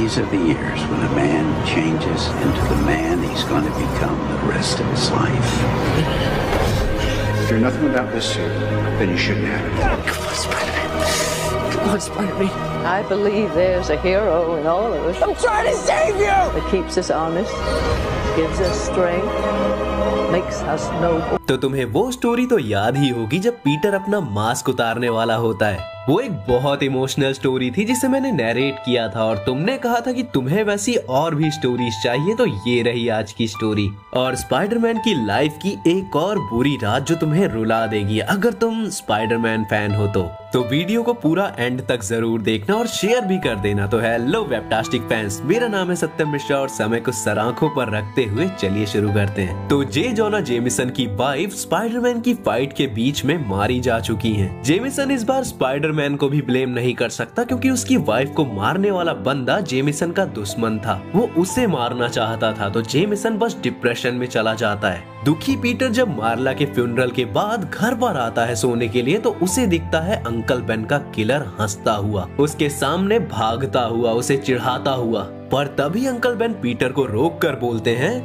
These are the years when a man changes into the man he's going to become the rest of his life. If you're nothing without this suit, then you shouldn't have it. Come on, Spider-Man. Come on, Spider-Man. I believe there's a hero in all of us. I'm trying to save you! That keeps us honest, gives us strength, makes us noble. तो तुम्हें वो story तो याद ही होगी जब Peter अपना mask उतारने वाला होता है। वो एक बहुत इमोशनल स्टोरी थी जिसे मैंने नैरेट किया था और तुमने कहा था कि तुम्हें वैसी और भी स्टोरीज चाहिए, तो ये रही आज की स्टोरी। और स्पाइडरमैन की लाइफ की एक और बुरी रात जो तुम्हें रुला देगी अगर तुम स्पाइडरमैन फैन हो तो वीडियो को पूरा एंड तक जरूर देखना और शेयर भी कर देना। तो हेलो वेबटास्टिक फैंस, मेरा नाम है सत्यम मिश्रा और समय को सरांखों पर रखते हुए चलिए शुरू करते हैं। तो जे जोना जेमिसन की वाइफ स्पाइडरमैन की फाइट के बीच में मारी जा चुकी हैं। जेमिसन इस बार स्पाइडरमैन को भी ब्लेम नहीं कर सकता क्योंकि उसकी वाइफ को मारने वाला बंदा जेमिसन का दुश्मन था, वो उसे मारना चाहता था। तो जेमिसन बस डिप्रेशन में चला जाता है। दुखी पीटर जब मार्ला के फ्यूनरल के बाद घर पर आता है सोने के लिए तो उसे दिखता है अंकल बेन का किलर हंसता हुआ, उसके सामने भागता हुआ, उसे चिढ़ाता हुआ। पर तभी अंकल बेन पीटर को रोक कर बोलते हैं,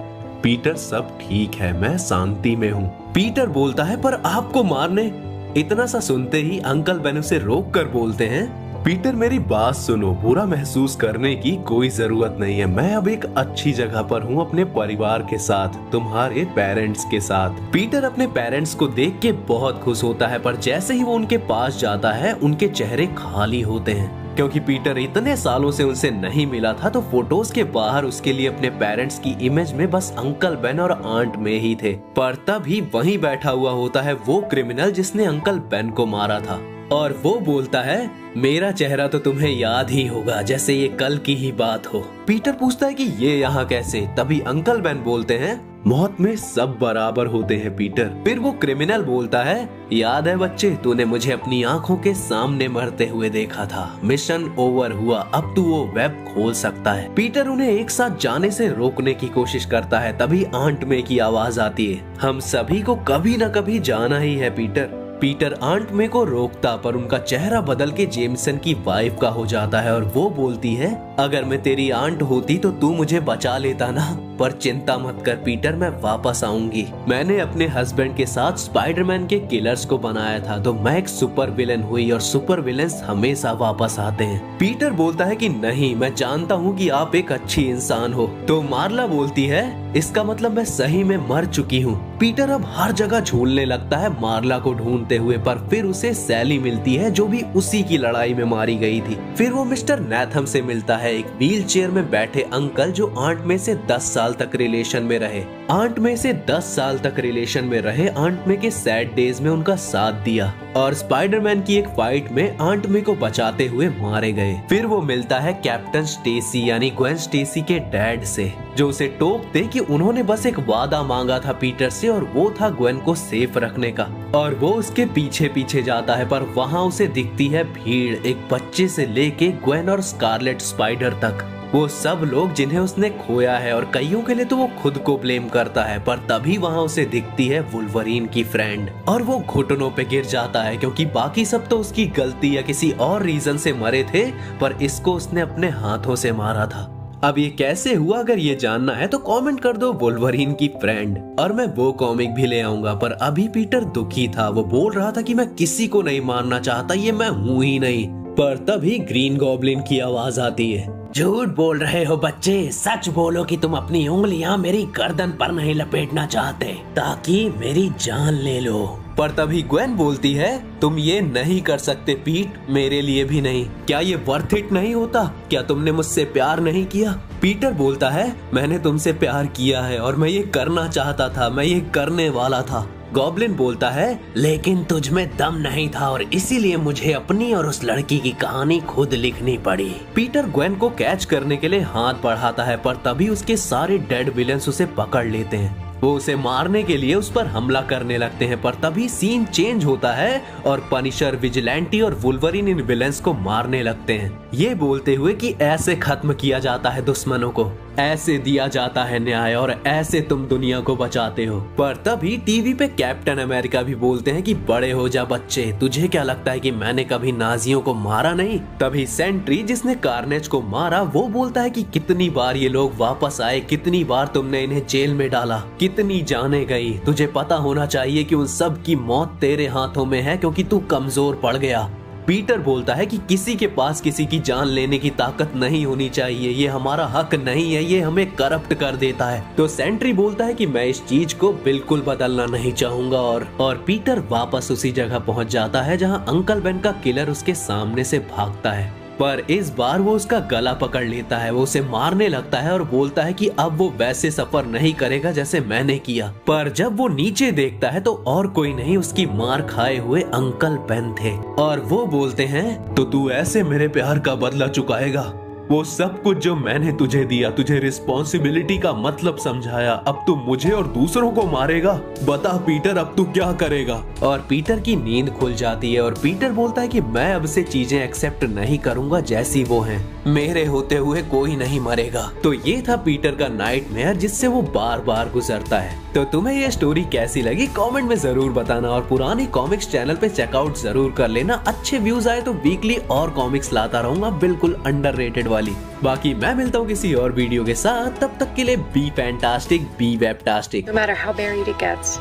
पीटर सब ठीक है, मैं शांति में हूँ। पीटर बोलता है पर आपको मारने। इतना सा सुनते ही अंकल बेन उसे रोक कर बोलते हैं, पीटर मेरी बात सुनो, बुरा महसूस करने की कोई जरूरत नहीं है। मैं अब एक अच्छी जगह पर हूँ अपने परिवार के साथ, तुम्हारे पेरेंट्स के साथ। पीटर अपने पेरेंट्स को देख के बहुत खुश होता है पर जैसे ही वो उनके पास जाता है उनके चेहरे खाली होते हैं क्योंकि पीटर इतने सालों से उनसे नहीं मिला था। तो फोटोज के बाहर उसके लिए अपने पेरेंट्स की इमेज में बस अंकल बेन और आंट में ही थे। पर तभी वहीं बैठा हुआ होता है वो क्रिमिनल जिसने अंकल बेन को मारा था और वो बोलता है, मेरा चेहरा तो तुम्हें याद ही होगा जैसे ये कल की ही बात हो। पीटर पूछता है कि ये यहाँ कैसे? तभी अंकल बेन बोलते हैं, मौत में सब बराबर होते हैं पीटर। फिर वो क्रिमिनल बोलता है, याद है बच्चे, तूने मुझे अपनी आंखों के सामने मरते हुए देखा था, मिशन ओवर हुआ, अब तू वो वेब खोल सकता है। पीटर उन्हें एक साथ जाने से रोकने की कोशिश करता है। तभी आंट मे की आवाज आती है, हम सभी को कभी न कभी जाना ही है पीटर। पीटर आंट मे को रोकता पर उनका चेहरा बदल के जेमिसन की वाइफ का हो जाता है और वो बोलती है, अगर मैं तेरी आंट होती तो तू मुझे बचा लेता ना, पर चिंता मत कर पीटर, मैं वापस आऊंगी। मैंने अपने हस्बैंड के साथ स्पाइडरमैन के किलर्स को बनाया था तो मैं एक सुपर विलन हुई और सुपर विलन्स हमेशा वापस आते हैं। पीटर बोलता है कि नहीं, मैं जानता हूँ कि आप एक अच्छी इंसान हो। तो मार्ला बोलती है, इसका मतलब मैं सही में मर चुकी हूँ। पीटर अब हर जगह झूलने लगता है मार्ला को ढूंढते हुए, पर फिर उसे सैली मिलती है जो भी उसी की लड़ाई में मारी गई थी। फिर वो मिस्टर नैथम से मिलता है, एक व्हील चेयर में बैठे अंकल जो आंट में से 10 साल तक रिलेशन में रहे। आंट में से 10 साल तक रिलेशन में रहे, आंट में के सैड डेज में उनका साथ दिया और स्पाइडरमैन की एक फाइट में आंट में को बचाते हुए मारे गए। फिर वो मिलता है कैप्टन स्टेसी यानी ग्वेन स्टेसी के डैड से, जो उसे टोकते कि उन्होंने बस एक वादा मांगा था पीटर से और वो था ग्वेन को सेफ रखने का। और वो उसके पीछे पीछे जाता है पर वहाँ उसे दिखती है भीड़, एक बच्चे से लेके ग्वेन और स्कारलेट स्पाइडर तक, वो सब लोग जिन्हें उसने खोया है। और कईयों के लिए तो वो खुद को ब्लेम करता है पर तभी वहाँ उसे दिखती है वुल्वरीन की फ्रेंड और वो घुटनों पे गिर जाता है क्योंकि बाकी सब तो उसकी गलती या किसी और रीजन से मरे थे पर इसको उसने अपने हाथों से मारा था। अब ये कैसे हुआ अगर ये जानना है तो कमेंट कर दो वुल्वरीन की फ्रेंड और मैं वो कॉमिक भी ले आऊंगा। पर अभी पीटर दुखी था, वो बोल रहा था कि मैं किसी को नहीं मारना चाहता, ये मैं हूँ ही नहीं। पर तभी ग्रीन गॉब्लिन की आवाज आती है, झूठ बोल रहे हो बच्चे, सच बोलो कि तुम अपनी उंगलियां मेरी गर्दन पर नहीं लपेटना चाहते ताकि मेरी जान ले लो। पर तभी ग्वेन बोलती है, तुम ये नहीं कर सकते पीट, मेरे लिए भी नहीं। क्या ये वर्थ इट नहीं होता? क्या तुमने मुझसे प्यार नहीं किया? पीटर बोलता है, मैंने तुमसे प्यार किया है और मैं ये करना चाहता था, मैं ये करने वाला था। गॉब्लिन बोलता है, लेकिन तुझ में दम नहीं था और इसीलिए मुझे अपनी और उस लड़की की कहानी खुद लिखनी पड़ी। पीटर ग्वेन को कैच करने के लिए हाथ बढ़ाता है पर तभी उसके सारे डेड विलेंस उसे पकड़ लेते हैं। वो उसे मारने के लिए उस पर हमला करने लगते हैं पर तभी सीन चेंज होता है और पनिशर, विजिलेंटी और वुल्वरीन इन विलेंस को मारने लगते हैं। ये बोलते हुए कि ऐसे खत्म किया जाता है दुश्मनों को, ऐसे दिया जाता है न्याय और ऐसे तुम दुनिया को बचाते हो। पर तभी टीवी पे कैप्टन अमेरिका भी बोलते हैं कि बड़े हो जा बच्चे, तुझे क्या लगता है कि मैंने कभी नाजियों को मारा नहीं। तभी सेंट्री जिसने कार्नेज को मारा वो बोलता है कि कितनी बार ये लोग वापस आए, कितनी बार तुमने इन्हें जेल में डाला, कितनी जाने गई, तुझे पता होना चाहिए कि उन सब की मौत तेरे हाथों में है क्योंकि तू कमजोर पड़ गया। पीटर बोलता है कि किसी के पास किसी की जान लेने की ताकत नहीं होनी चाहिए, ये हमारा हक नहीं है, ये हमें करप्ट कर देता है। तो सेंट्री बोलता है कि मैं इस चीज को बिल्कुल बदलना नहीं चाहूंगा और पीटर वापस उसी जगह पहुंच जाता है जहां अंकल बेन का किलर उसके सामने से भागता है। पर इस बार वो उसका गला पकड़ लेता है, वो उसे मारने लगता है और बोलता है कि अब वो वैसे सफर नहीं करेगा जैसे मैंने किया। पर जब वो नीचे देखता है तो और कोई नहीं, उसकी मार खाए हुए अंकल बेन थे और वो बोलते हैं तो तू ऐसे मेरे प्यार का बदला चुकाएगा। वो सब कुछ जो मैंने तुझे दिया, तुझे रिस्पॉन्सिबिलिटी का मतलब समझाया, अब तू मुझे और दूसरों को मारेगा। बता पीटर अब तू क्या करेगा। और पीटर की नींद खुल जाती है और पीटर बोलता है कि मैं अब से चीजें एक्सेप्ट नहीं करूंगा जैसी वो हैं, मेरे होते हुए कोई नहीं मरेगा। तो ये था पीटर का नाइटमेयर जिससे वो बार बार गुजरता है। तो तुम्हें ये स्टोरी कैसी लगी कमेंट में जरूर बताना और पुरानी कॉमिक्स चैनल पे चेकआउट जरूर कर लेना। अच्छे व्यूज आए तो वीकली और कॉमिक्स लाता रहूंगा, बिल्कुल अंडररेटेड वाली। बाकी मैं मिलता हूँ किसी और वीडियो के साथ, तब तक के लिए be fantastic, be webtastic. No matter how buried it gets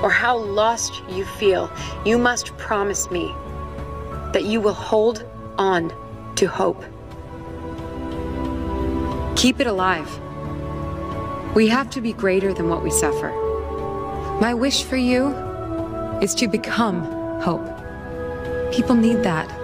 or how lost you feel, you must promise me that you will hold on to hope. Keep it alive. We have to be greater than what we suffer. My wish for you is to become hope. People need that.